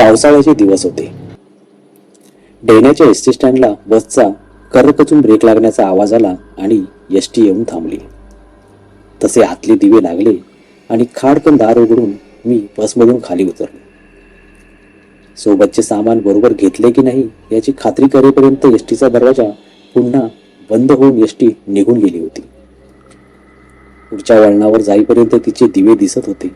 पावसाळ्याचे दिवस होते. डेण्याच्या एस टी स्टँडला बसचा करकचून ब्रेक लागण्याचा आवाज आला आणि एस टी येऊन थांबली. तसे हातले दिवे लागले आणि खाडकन दार उघडून मी बसमधून खाली उतरलो. सोबतचे सामान बरोबर घेतले की नाही याची खात्री करेपर्यंत एस टीचा दरवाजा पुन्हा बंद होऊन एस टी निघून गेली होती. पुढच्या वळणावर जाईपर्यंत तिचे दिवे दिसत होते.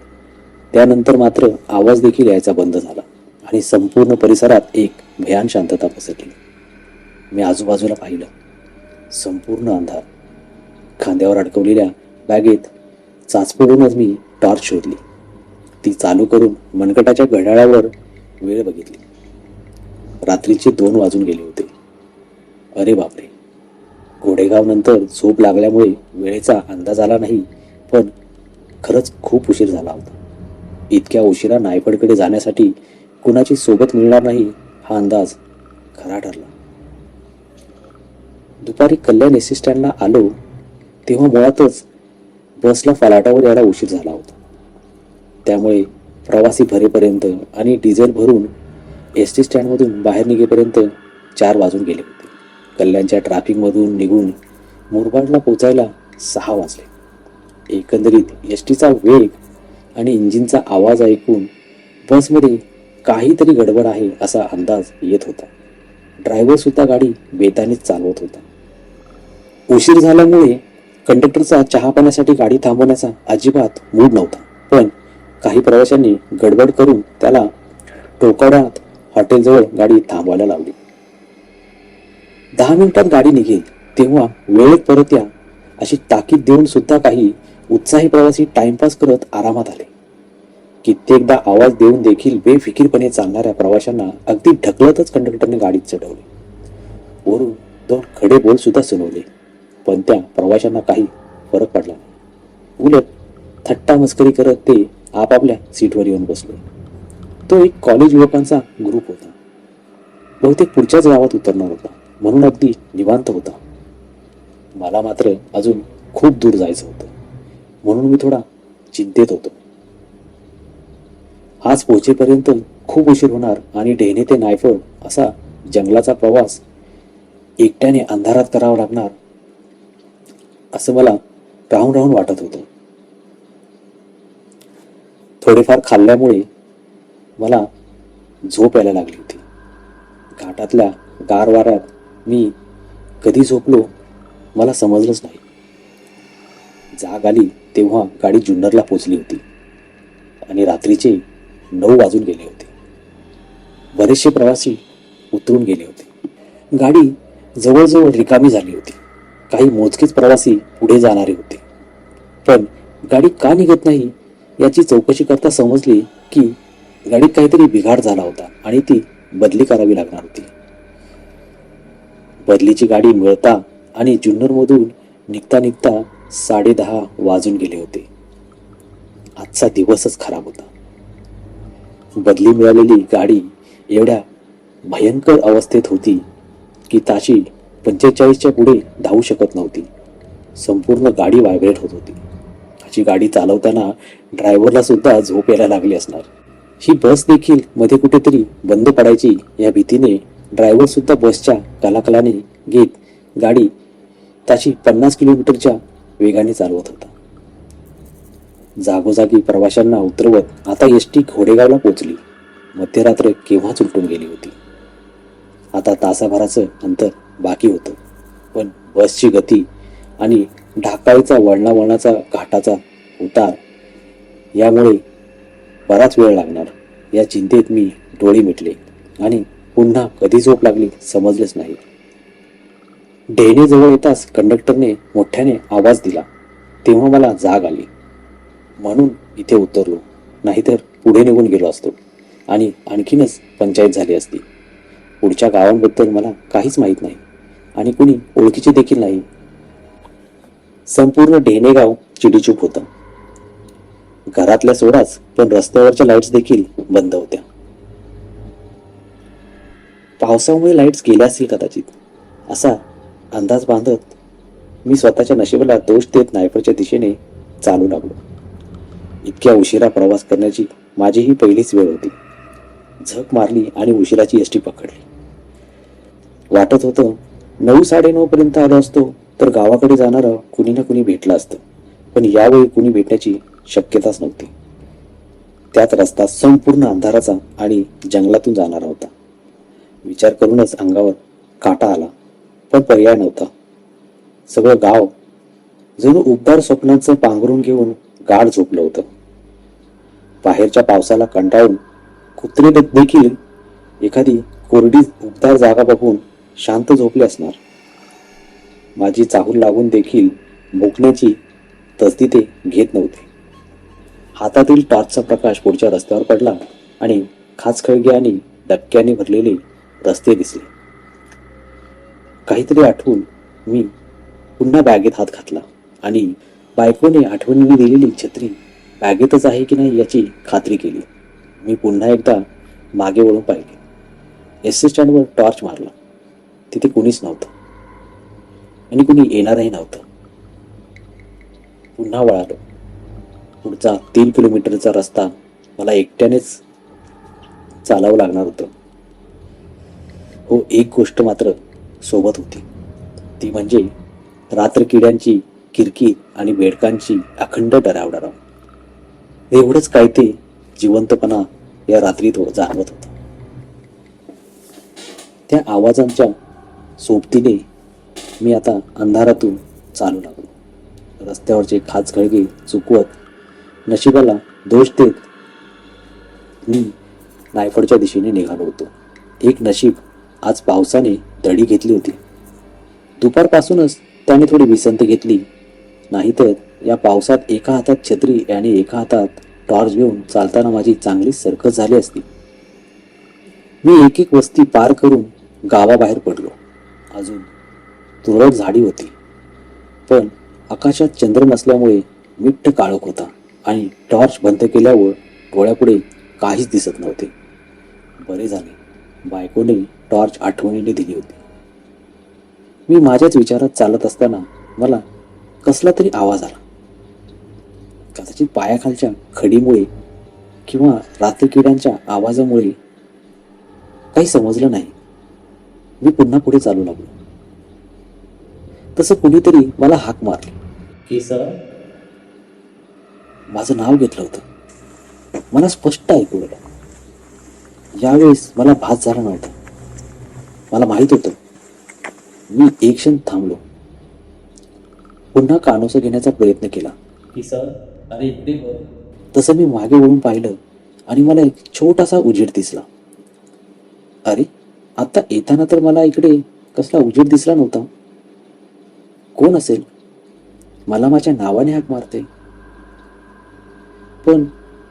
त्यानंतर मात्र आवाज देखील यायचा बंद झाला आणि संपूर्ण परिसरात एक भयान शांतता पसरली. मी आजूबाजूला पाहिलं. संपूर्ण अंधार. खांद्यावर अडकवलेल्या बॅगेत चाचपडूनच मी टॉर्च शोधली. ती चालू करून मनगटाच्या घड्याळावर वेळ बघितली. रात्रीचे 2 वाजून गेले होते. अरे बापरे. घोडेगाव नंतर झोप लागल्यामुळे वेळेचा अंदाज आला नाही, पण खरंच खूप उशीर झाला होता. इतक्या उशिरा नायपडकडे जाण्यासाठी कुणाची सोबत मिळणार नाही हा अंदाज खरा ठरला. दुपारी कल्याण एस टी स्टँडला आलो तेव्हा मुळातच बसला फलाटावर यायला उशीर झाला होता. त्यामुळे प्रवासी भरेपर्यंत आणि डिझेल भरून एस टी स्टँडमधून बाहेर निघेपर्यंत 4 वाजून गेले होते. कल्याणच्या ट्रॅफिकमधून निघून मुरबाडला पोचायला 6 वाजले. एकंदरीत एस टीचा वेग आणि इंजिनचा आवाज ऐकून बसमध्ये काहीतरी गडबड आहे असा अंदाज येत होता. ड्रायव्हर सुद्धा गाडी बेतानीच चालवत होता. उशीर झाल्यामुळे कंडक्टरचा चहा पाण्यासाठी गाडी थांबवण्याचा अजिबात मूड नव्हता, पण काही प्रवाशांनी गडबड करून त्याला टोकाड्यात हॉटेलजवळ गाडी थांबवायला लावली. 10 मिनिटात गाडी निघेल तेव्हा वेळेत परत या अशी ताकीद देऊन सुद्धा काही उत्साही प्रवासी टाइमपास करत आरामात आले. कित्येकदा आवाज देऊन देखील बेफिकीरपणे चालणाऱ्या प्रवाशांना अगदी ढकलतच कंडक्टरने गाडीत चढवले. वरून 2 खडे बोल सुद्धा सुनावले, पण त्या प्रवाशांना काही फरक पडला नाही. उलट थट्टा मस्करी करत ते आपापल्या सीटवर येऊन बसले. तो एक कॉलेज युवकांचा ग्रुप होता. बहुतेक पुढच्याच गावात उतरणार होता, म्हणून अगदी निवांत होता. मला मात्र अजून खूप दूर जायचं होतं, म्हणून मी थोडा चिंतेत होतो. आज पोहोचेपर्यंत खूप उशीर होणार आणि ढेणे ते नायफळ असा जंगलाचा प्रवास एकट्याने अंधारात करावा लागणार असं मला राहून राहून वाटत होतं. थोडेफार खाल्ल्यामुळे मला झोप यायला लागली होती. घाटातल्या गार वाऱ्यात मी कधी झोपलो मला समजलंच नाही. जाग आली तेव्हा गाडी जुन्नरला पोचली होती आणि रात्रीचे 9 वाजून गेले होते. बरेचसे प्रवासी उतरून गेले होते. गाडी जवळजवळ रिकामी झाली होती. काही मोजकेच प्रवासी पुढे जाणारे होते, पण गाडी का निघत नाही याची चौकशी करता समजली की गाडीत काहीतरी बिघाड झाला होता आणि ती बदली करावी लागणार होती. बदलीची गाडी मिळता आणि जुन्नरमधून निघता निघता 10:30 वाजून गेले होते. आजचा दिवसच खराब होता. बदली मिळालेली गाडी एवढ्या भयंकर अवस्थेत होती की ताशी 45च्या पुढे धावू शकत नव्हती. संपूर्ण गाडी व्हायब्रेट होत होती. अशी गाडी चालवताना ड्रायव्हरला सुद्धा झोप यायला लागली असणार. ही बस देखील मध्ये कुठेतरी बंद पडायची या भीतीने ड्रायव्हर सुद्धा बसच्या कलाकलाने घेत गाडी ताशी 50 किलोमीटरच्या वेगाने चालवत होता. जागोजागी प्रवाशांना उतरवत आता एस टी घोडेगावला पोचली. मध्यरात्र केव्हाच उलटून गेली होती. आता तासाभराचं अंतर बाकी होतं, पण बसची गती आणि ढाकाळीचा वळणावळणाचा घाटाचा उतार यामुळे बराच वेळ लागणार या चिंतेत मी डोळे मिटले आणि पुन्हा कधी झोप लागली समजलेच नाही. ढेणे जवळ येताच कंडक्टरने मोठ्याने आवाज दिला तेव्हा मला जाग आली. म्हणून इथे उतरलो, नाहीतर पुढे निघून गेलो असतो आणि आणखीनच पंचायत झाली असती. पुढच्या गावांबद्दल मला काहीच माहीत नाही आणि कुणी ओळखीचे देखील नाही. संपूर्ण ढेणे गाव चिडीचूप होतं. घरातल्या सोडाच, पण रस्त्यावरच्या लाईट्स देखील बंद होत्या. पावसामुळे लाईट्स गेल्या असतील कदाचित असा अंदाज बांधत मी स्वतःच्या नशिबाला दोष देत नायपरच्या दिशेने चालू लागलो. इतक्या उशिरा प्रवास करण्याची माझी ही पहिलीच वेळ होती. झक मारली आणि उशिराची एसटी पकडली. वाटत होतं 9-9:30 पर्यंत आलो असतो तर गावाकडे जाणारं कुणी ना कुणी भेटलं असतं, पण यावेळी कुणी भेटण्याची शक्यताच नव्हती. त्यात रस्ता संपूर्ण अंधाराचा आणि जंगलातून जाणारा होता. विचार करूनच अंगावर काटा आला, पण पर्याय नव्हता. सगळं गाव जणू उबदार स्वप्नांचं पांघरून घेऊन गाढ झोपलं होतं. बाहेरच्या पावसाला कंटाळून कुत्रे देखील एखादी कोरडी उबदार जागा बघून शांत झोपले असणार. माझी चाहूल लागून देखील भोकण्याची तसदी ते घेत नव्हते. हातातील टॉर्चचा प्रकाश पुढच्या रस्त्यावर पडला आणि खाचखळगे आणि डबक्याने भरलेले रस्ते दिसले. काहीतरी आठवून मी पुन्हा बॅगेत हात घातला आणि बायकोने आठवणीने दिलेली छत्री बॅगेतच आहे की नाही याची खात्री केली. मी पुन्हा एकदा मागे वळून पाहिले. एस स्टँडवर टॉर्च मारला. तिथे कुणीच नव्हतं आणि कुणी येणारही नव्हतं. पुन्हा वळालो. पुढचा 3 किलोमीटरचा रस्ता मला एकट्यानेच चालावं लागणार होतं. हो, एक गोष्ट मात्र सोबत होती, ती म्हणजे रात्र किड्यांची किरकिर आणि बेडकांची अखंड डरावडराव. एवढंच काय ते जिवंतपणा या रात्रीत जाणवत होता. त्या आवाजांच्या सोबतीने मी आता अंधारातून चालू लागलो. रस्त्यावरचे खाचखळगे चुकवत नशिबाला दोष देत मी नायफडच्या दिशेने निघालो होतो. एक नशीब आज पावसाने दडी घेतली होती. दुपारपासूनच त्याने थोडी विसंती घेतली, नाहीतर या पावसात एका हातात छत्री आणि एका हातात टॉर्च घेऊन चालताना माझी चांगलीच सरकस झाली असती. मी एक एक वस्ती पार करून गावाबाहेर पडलो. अजून तुरळक झाडी होती, पण आकाशात चंद्र नसल्यामुळे मिट्ट काळोख होता आणि टॉर्च बंद केल्यावर डोळ्यापुढे काहीच दिसत नव्हते. बरे झाले बायकोने टॉर्च आठवणीने दिली होती. मी माझ्याच विचारात चालत असताना मला कसला तरी आवाज आला. कदाचित पायाखालच्या खडीमुळे किंवा रात्रकिड्यांच्या आवाजामुळे, काही समजलं नाही. मी पुन्हा पुढे चालू लागलो. तसं कुणीतरी मला हाक मारली की सर. माझं नाव घेतलं होतं. मला स्पष्ट ऐकू आलं. यावेळेस मला भास झाला नव्हता. मला माहित होतं. मी एक क्षण थांबलो. पुन्हा कानोसा घेण्याचा प्रयत्न केला की सर, अरे इकडे बघ. तसं मी मागे वळून पाहिलं आणि मला एक छोटासा उजेड दिसला. अरे, आता येताना तर मला इकडे कसला उजेड दिसला नव्हता. कोण असेल? मला माझ्या नावाने हाक मारते, पण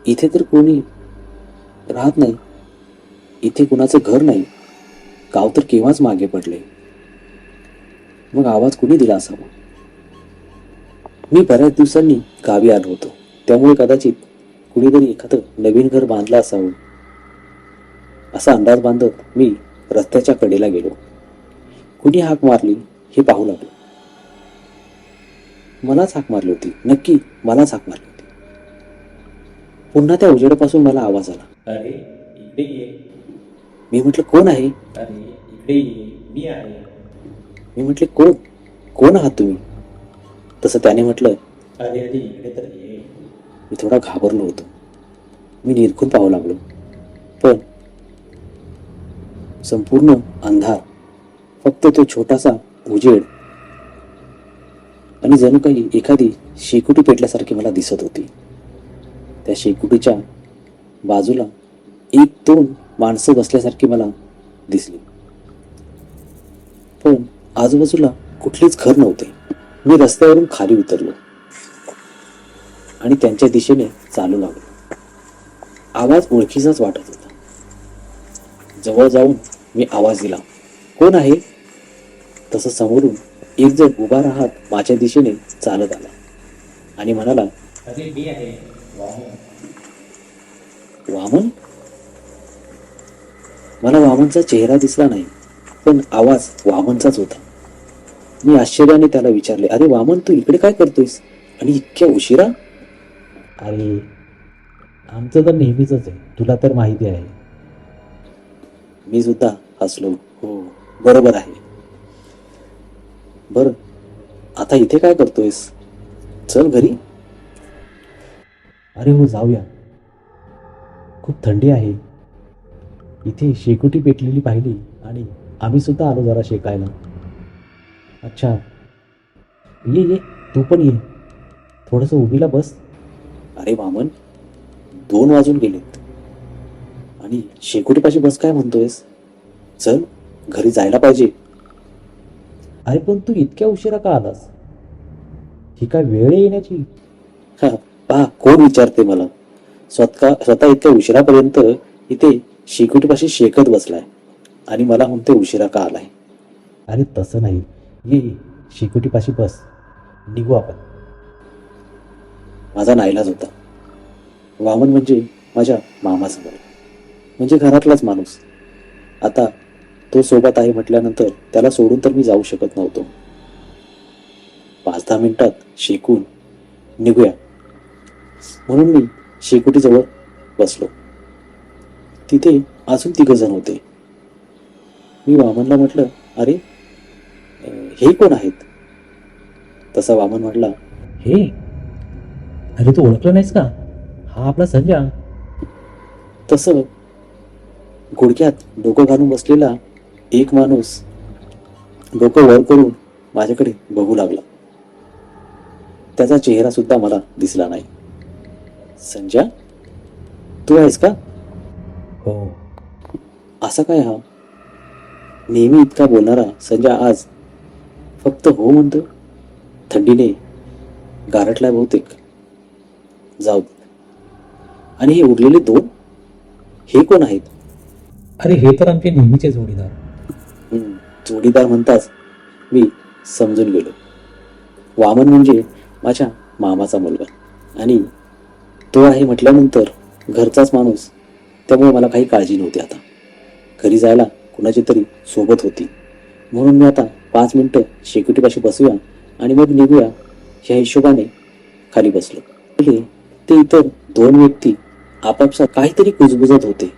इथे तर कोणी राहत नाही. इथे कुणाचं घर नाही. गाव तर केव्हाच मागे पडले. मग आवाज कुणी दिला असावा? मी बऱ्याच दिवसांनी गावी आलो होतो, त्यामुळे कदाचित कुणीतरी एखादं नवीन घर बांधलं असावं असा अंदाज बांधत मी रस्त्याच्या कडेला गेलो. कुणी हाक मारली हे पाहू लागलो. मलाच हाक मारली होती. नक्की मलाच हाक मारली होती. पुन्हा त्या उजेडापासून मला आवाज आला. अरे इकडे ये. मी म्हटलं कोण आहे? अरे इकडे ये, मी आहे. मी म्हटले कोण कोण आहात तुम्ही? तसं त्याने म्हटलं. अरे अरे इकडे तर ये. मी थोडा घाबरलो होतो. मी निरखून पाहू लागलो, पण संपूर्ण अंधार. फक्त तो छोटासा उजेड आणि जणू काही एखादी शेकोटी पेटल्यासारखी मला दिसत होती. त्या शेकोटीच्या बाजूला 1-2 माणसं बसल्यासारखी मला दिसली, पण आजूबाजूला कुठलेच घर नव्हते. मी रस्त्यावरून खाली उतरलो आणि त्यांच्या दिशेने चालू लागलो. आवाज ओळखीचाच वाटत होता. जवळ जाऊन मी आवाज दिला, कोण आहे? तसं समोरून एक जण उभा राहत माझ्या दिशेने चालत आला आणि म्हणाला, अरे मी आहे, वामन. वामन? मला वामनचा चेहरा दिसला नाही, पण आवाज वामनचाच होता. मी आश्चर्याने त्याला विचारले, अरे वामन, तू इकडे काय करतोयस आणि इतक्या उशिरा? अरे आमचं तर नेहमीच आहे, तुला तर माहिती आहे. मी सुद्धा हसलो. हो, बरोबर आहे. बर, आता इथे काय करतोयस? चल घरी. अरे हो, जाऊया. खूप थंडी आहे. इथे शेकोटी पेटलेली पाहिली आणि आम्ही सुद्धा आलो जरा शेकायला. अच्छा, ये ये, तू पण ये. थोडंसं उभीला बस. अरे वामन, 2 वाजून गेलेत आणि शेकोटीपाशी बस काय म्हणतोयस? चल, घरी जायला पाहिजे. अरे पण तू इतक्या उशिरा का आलास? ही काय वेळ आहे येण्याची? हा, पहा कोण विचारते मला. स्वतः इतक्या उशिरापर्यंत इथे शेकोटीपाशी शेकत बसलाय आणि मला म्हणते उशिरा का आलाय. अरे तसं नाही, ये ये, शेकोटीपाशी बस, निघू आपण. माझा नाईलाज होता. वामन म्हणजे माझ्या मामाचा मुलगा, म्हणजे घरातलाच माणूस. आता तो सोबत आहे म्हटल्यानंतर त्याला सोडून तर मी जाऊ शकत नव्हतो. 5-10 मिनिटात शेकून निघूया म्हणून मी शेकोटीजवळ बसलो. तिथे अजून 3 जण होते. मी वामनला म्हटलं, अरे हे कोण आहेत? तसा वामन म्हटला, हे, अरे तू ओळखलं नाहीस का? हा आपला संजय. तसं गुडघ्यात डोकं घालून बसलेला एक माणूस डोकं वर करून माझ्याकडे बघू लागला. त्याचा चेहरा सुद्धा मला दिसला नाही. संजय, तू आहेस का? हो. असा काय हा? नेहमी इतका बोलणारा संजय आज फक्त हो म्हणतो. थंडीने गारठलाय बहुतेक. जाऊ दे. आणि हे उरलेले 2 हे कोण आहेत? अरे हे तर आमचे नेहमीचे जोडीदार. जोडीदार म्हणताच मी समजून गेलो. वामन म्हणजे माझ्या मामाचा मुलगा आणि तो आहे म्हटल्यानंतर घरचाच माणूस, त्यामुळे मला काही काळजी नव्हती. आता घरी जायला कुणाची तरी सोबत होती म्हणून मी आता 5 मिनिटं शेकोटीपाशी बसूया आणि मग निघूया ह्या हिशोबाने खाली बसलो. ते इतर 2 व्यक्ती आपापसात काहीतरी कुजबुजत होते.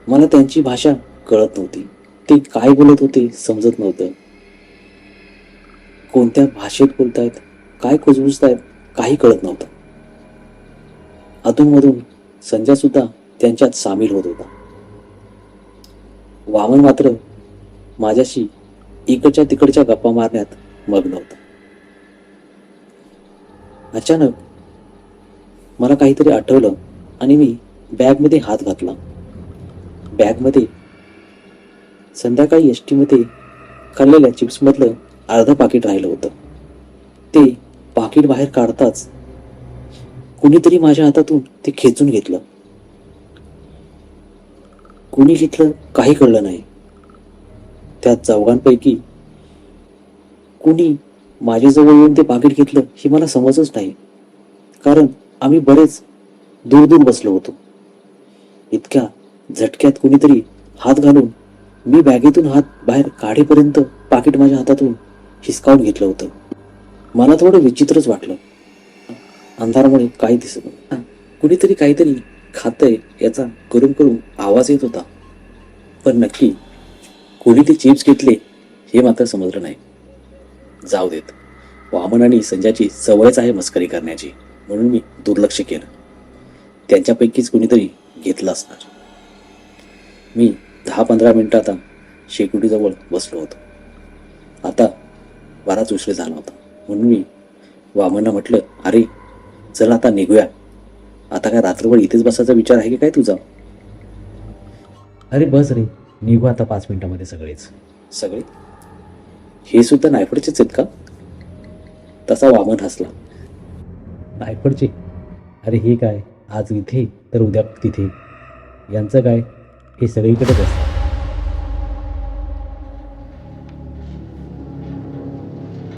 मला त्यांची भाषा कळत नव्हती. ते काय बोलत होते समजत नव्हतं. कोणत्या भाषेत बोलतायत, काय कुजबुजतायत काही कळत नव्हतं. अधूनमधून संजय सुद्धा त्यांच्यात सामील होत होता. वामन मात्र माझ्याशी इकडच्या तिकडच्या गप्पा मारण्यात मग्न होता. अचानक मला काहीतरी आठवलं आणि मी बॅगमध्ये हात घातला. बॅगमध्ये संध्याकाळी एसटीमध्ये खाल्लेल्या चिप्समधलं अर्ध पाकिट राहिलं होतं. ते पाकिट बाहेर काढताच कुणीतरी माझ्या हातातून ते खेचून घेतलं. कुणी घेतलं काही कळलं नाही. त्या चौघांपैकी कुणी माझ्याजवळ येऊन ते पाकिट घेतलं हे मला समजच नाही, कारण आम्ही बरेच दूर दूर बसलो होतो. इतक्या झटक्यात कुणीतरी हात घालून मी बॅगेतून हात बाहेर काढेपर्यंत पाकिट माझ्या हातातून हिसकावून घेतलं होतं. मला थोडं विचित्रच वाटलं. अंधारामुळे काही दिसत नव्हतं. कुणीतरी काहीतरी खातंय याचा करून करून आवाज येत होता, पण नक्की कोणी ते चिप्स घेतले हे मात्र समजलं नाही. जाऊ देत, वामन आणि संजयची सवयच आहे मस्करी करण्याची म्हणून मी दुर्लक्ष केलं. त्यांच्यापैकीच कुणीतरी घेतलं असणार. मी 10-15 मिनिटं आता शेकोटीजवळ बसलो होतो. आता बराच उशीर झाला होता म्हणून मी वामनला म्हटलं, अरे चल आता निघूया. आता काय रात्रभर इथेच बसायचा विचार आहे की काय तुझा? अरे बस रे, निघू आता 5 मिनिटामध्ये सगळेच. सगळे? हे सुद्धा नायपडचेच आहेत का? तसा वामन हसला. नायपडचे? अरे हे काय, आज इथे तर उद्या तिथे. यांचं काय, हे सगळीकडेच असतं.